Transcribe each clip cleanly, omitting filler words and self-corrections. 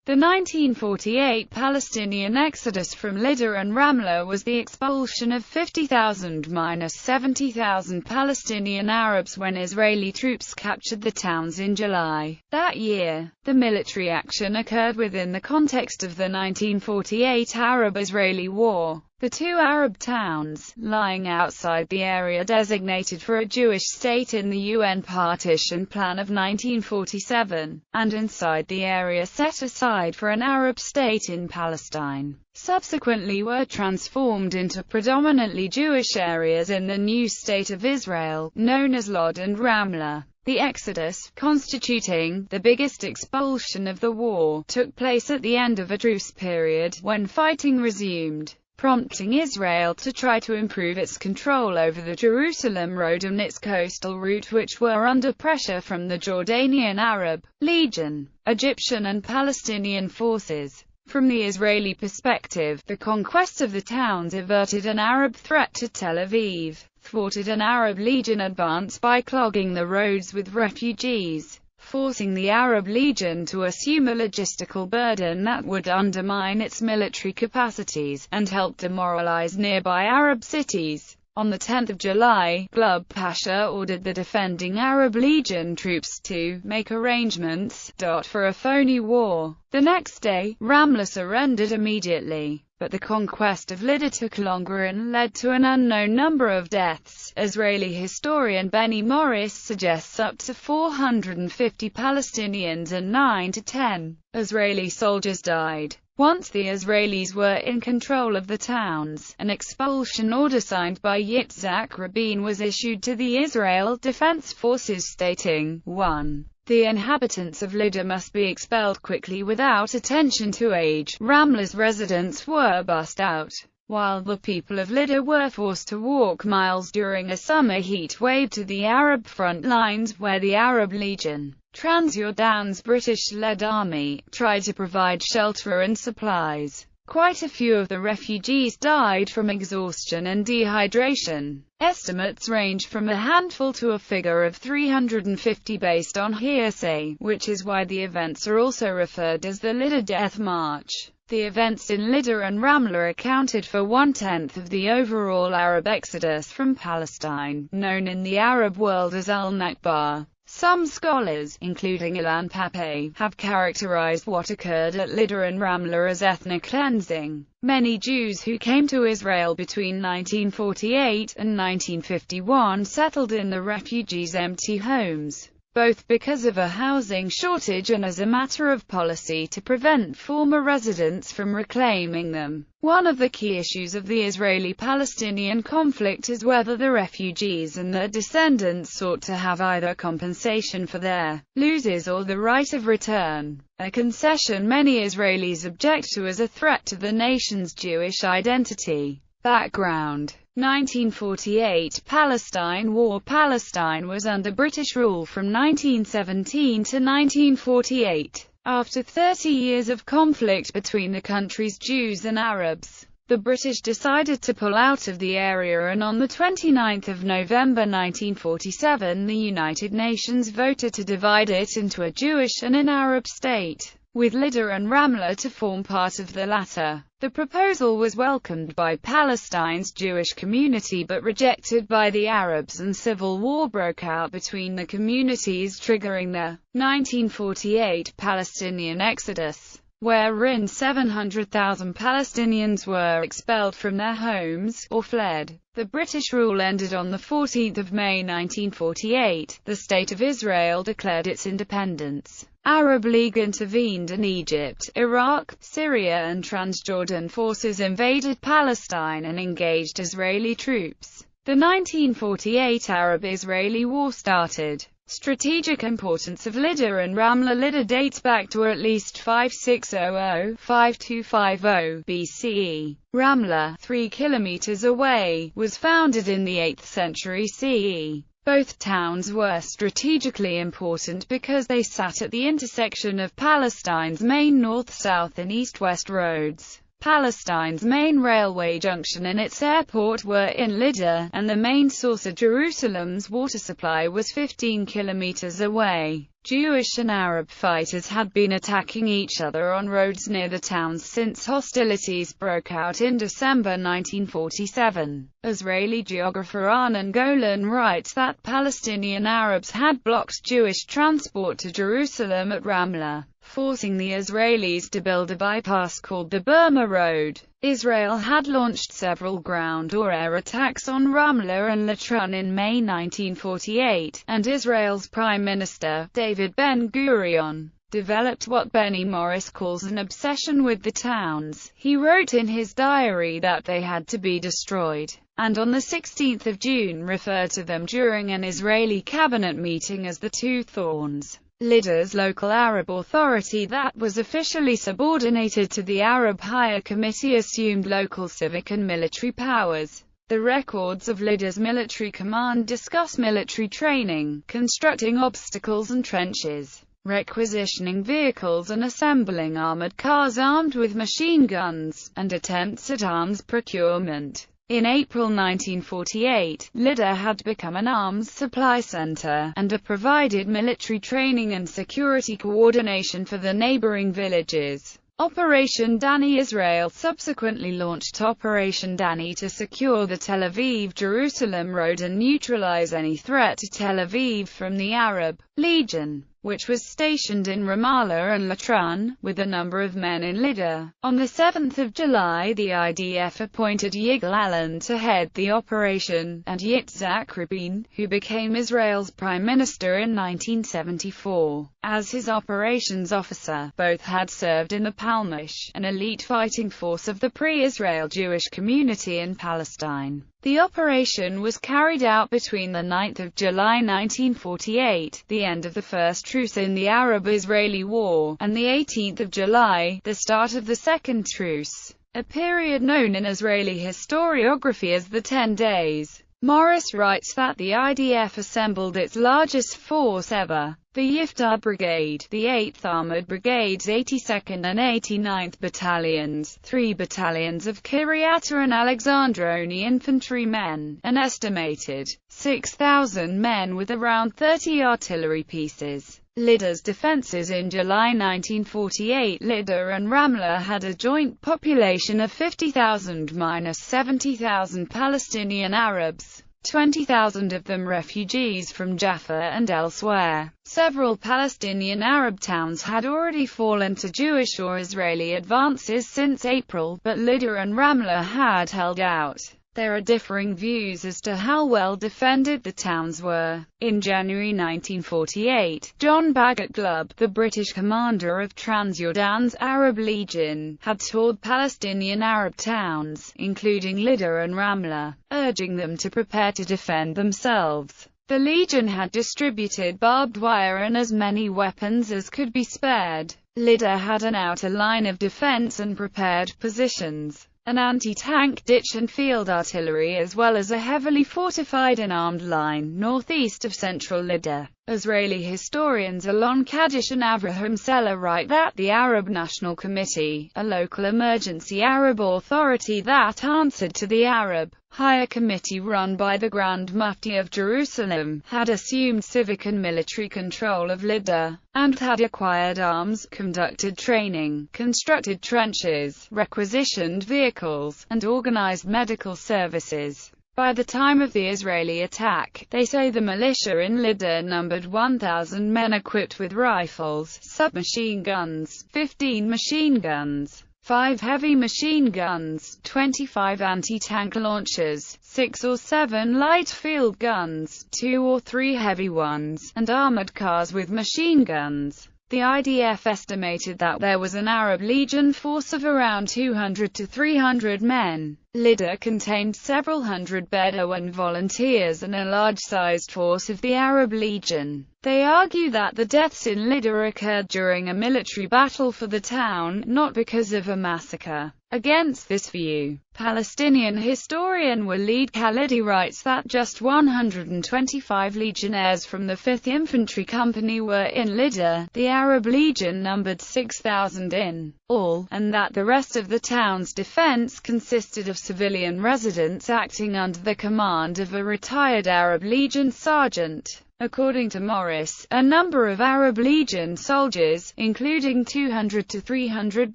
The 1948 Palestinian exodus from Lydda and Ramle was the expulsion of 50,000–70,000 Palestinian Arabs when Israeli troops captured the towns in July that year. The military action occurred within the context of the 1948 Arab-Israeli War. The two Arab towns, lying outside the area designated for a Jewish state in the UN Partition Plan of 1947, and inside the area set aside for an Arab state in Palestine, subsequently were transformed into predominantly Jewish areas in the new State of Israel, known as Lydda and Ramle. The exodus, constituting the biggest expulsion of the war, took place at the end of a truce period, when fighting resumed, prompting Israel to try to improve its control over the Jerusalem Road and its coastal route, which were under pressure from the Jordanian Arab Legion, Egyptian and Palestinian forces. From the Israeli perspective, the conquest of the towns averted an Arab threat to Tel Aviv, thwarted an Arab Legion advance by clogging the roads with refugees, forcing the Arab Legion to assume a logistical burden that would undermine its military capacities, and help demoralize nearby Arab cities. On 10 July, Glubb Pasha ordered the defending Arab Legion troops to make arrangements for a phony war. The next day, Ramle surrendered immediately, but the conquest of Lydda took longer and led to an unknown number of deaths. Israeli historian Benny Morris suggests up to 450 Palestinians and 9 to 10 Israeli soldiers died. Once the Israelis were in control of the towns, an expulsion order signed by Yitzhak Rabin was issued to the Israel Defense Forces stating, 1. The inhabitants of Lydda must be expelled quickly without attention to age. Ramle's residents were bussed out, while the people of Lydda were forced to walk miles during a summer heat wave to the Arab front lines, where the Arab Legion, Transjordan's British-led army, tried to provide shelter and supplies. Quite a few of the refugees died from exhaustion and dehydration. Estimates range from a handful to a figure of 350 based on hearsay, which is why the events are also referred as the Lydda Death March. The events in Lydda and Ramle accounted for 1/10 of the overall Arab exodus from Palestine, known in the Arab world as al-Nakba. Some scholars, including Ilan Pappé, have characterized what occurred at Lydda and Ramle as ethnic cleansing. Many Jews who came to Israel between 1948 and 1951 settled in the refugees' empty homes, both because of a housing shortage and as a matter of policy to prevent former residents from reclaiming them. One of the key issues of the Israeli-Palestinian conflict is whether the refugees and their descendants sought to have either compensation for their losses or the right of return, a concession many Israelis object to as a threat to the nation's Jewish identity. Background: 1948 Palestine War. Palestine was under British rule from 1917 to 1948. After 30 years of conflict between the country's Jews and Arabs, the British decided to pull out of the area, and on 29 November 1947 the United Nations voted to divide it into a Jewish and an Arab state, with Lydda and Ramle to form part of the latter. The proposal was welcomed by Palestine's Jewish community but rejected by the Arabs, and civil war broke out between the communities, triggering the 1948 Palestinian exodus, wherein 700,000 Palestinians were expelled from their homes, or fled. The British rule ended on 14 May 1948. The State of Israel declared its independence. Arab League intervened, and Egypt, Iraq, Syria and Transjordan forces invaded Palestine and engaged Israeli troops. The 1948 Arab-Israeli War started. Strategic importance of Lydda and Ramle. Lydda dates back to at least 5600–5250 BCE. Ramle, 3 kilometers away, was founded in the 8th century CE. Both towns were strategically important because they sat at the intersection of Palestine's main north-south and east-west roads. Palestine's main railway junction and its airport were in Lydda, and the main source of Jerusalem's water supply was 15 kilometers away. Jewish and Arab fighters had been attacking each other on roads near the towns since hostilities broke out in December 1947. Israeli geographer Arnon Golan writes that Palestinian Arabs had blocked Jewish transport to Jerusalem at Ramle, forcing the Israelis to build a bypass called the Burma Road. Israel had launched several ground or air attacks on Ramle and Latrun in May 1948, and Israel's Prime Minister, David Ben-Gurion, developed what Benny Morris calls an obsession with the towns. He wrote in his diary that they had to be destroyed, and on the 16th of June referred to them during an Israeli cabinet meeting as the Two Thorns. Lydda's local Arab authority that was officially subordinated to the Arab Higher Committee assumed local civic and military powers. The records of Lydda's military command discuss military training, constructing obstacles and trenches, requisitioning vehicles and assembling armored cars armed with machine guns, and attempts at arms procurement. In April 1948, Lydda had become an arms supply center, and provided military training and security coordination for the neighboring villages. Operation Danny. Israel subsequently launched Operation Danny to secure the Tel Aviv-Jerusalem road and neutralize any threat to Tel Aviv from the Arab Legion, which was stationed in Ramallah and Latrun, with a number of men in Lydda. On the 7th of July the IDF appointed Yigal Allon to head the operation, and Yitzhak Rabin, who became Israel's prime minister in 1974, as his operations officer. Both had served in the Palmach, an elite fighting force of the pre-Israel Jewish community in Palestine. The operation was carried out between the 9th of July 1948, the end of the First Truce in the Arab-Israeli War, and the 18th of July, the start of the Second Truce, a period known in Israeli historiography as the 10 Days. Morris writes that the IDF assembled its largest force ever, the year.The Brigade, the 8th Armored Brigades 82nd and 89th Battalions, 3 battalions of Kiryat and Alexandroni infantrymen, an estimated 6,000 men with around 30 artillery pieces. Lydda's defenses in July 1948. Lydda and Ramle had a joint population of 50,000–70,000 Palestinian Arabs, 20,000 of them refugees from Jaffa and elsewhere. Several Palestinian Arab towns had already fallen to Jewish or Israeli advances since April, but Lydda and Ramle had held out. There are differing views as to how well defended the towns were. In January 1948, John Bagot Glubb, the British commander of Transjordan's Arab Legion, had toured Palestinian Arab towns, including Lydda and Ramle, urging them to prepare to defend themselves. The Legion had distributed barbed wire and as many weapons as could be spared. Lydda had an outer line of defense and prepared positions, an anti-tank ditch and field artillery, as well as a heavily fortified and armed line northeast of central Lydda. Israeli historians Alon Kaddish and Avraham Seller write that the Arab National Committee, a local emergency Arab authority that answered to the Arab Higher Committee run by the Grand Mufti of Jerusalem, had assumed civic and military control of Lydda, and had acquired arms, conducted training, constructed trenches, requisitioned vehicles, and organized medical services. By the time of the Israeli attack, they say the militia in Lydda numbered 1,000 men equipped with rifles, submachine guns, 15 machine guns, 5 heavy machine guns, 25 anti-tank launchers, 6 or 7 light field guns, 2 or 3 heavy ones, and armored cars with machine guns. The IDF estimated that there was an Arab Legion force of around 200 to 300 men. Lydda contained several hundred Bedouin volunteers and a large-sized force of the Arab Legion. They argue that the deaths in Lydda occurred during a military battle for the town, not because of a massacre. Against this view, Palestinian historian Walid Khalidi writes that just 125 legionnaires from the 5th Infantry Company were in Lydda. The Arab Legion numbered 6,000 in all, and that the rest of the town's defense consisted of civilian residents acting under the command of a retired Arab Legion sergeant. According to Morris, a number of Arab Legion soldiers, including 200 to 300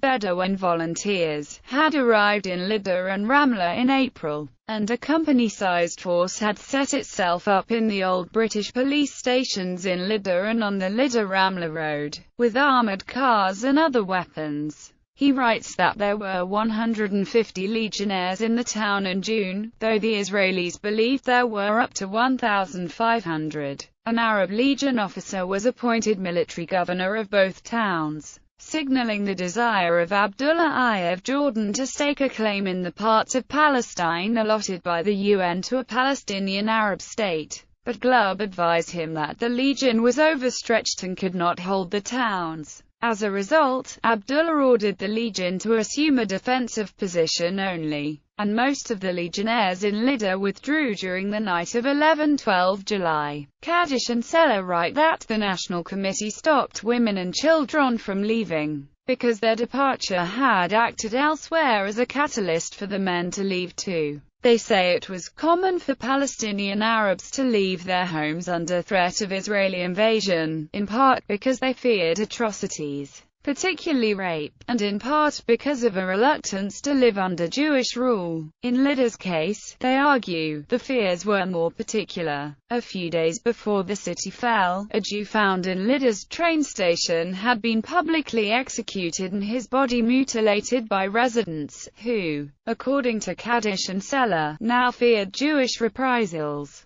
Bedouin volunteers, had arrived in Lydda and Ramle in April, and a company-sized force had set itself up in the old British police stations in Lydda and on the Lydda-Ramle road, with armoured cars and other weapons. He writes that there were 150 legionnaires in the town in June, though the Israelis believed there were up to 1,500. An Arab Legion officer was appointed military governor of both towns, signaling the desire of Abdullah I of Jordan to stake a claim in the parts of Palestine allotted by the UN to a Palestinian Arab state. But Glubb advised him that the Legion was overstretched and could not hold the towns. As a result, Abdullah ordered the Legion to assume a defensive position only, and most of the legionnaires in Lydda withdrew during the night of 11–12 July. Kaddish and Seller write that the National Committee stopped women and children from leaving, because their departure had acted elsewhere as a catalyst for the men to leave too. They say it was common for Palestinian Arabs to leave their homes under threat of Israeli invasion, in part because they feared atrocities, particularly rape, and in part because of a reluctance to live under Jewish rule. In Lydda's case, they argue, the fears were more particular. A few days before the city fell, a Jew found in Lydda's train station had been publicly executed and his body mutilated by residents, who, according to Kaddish and Seller, now feared Jewish reprisals.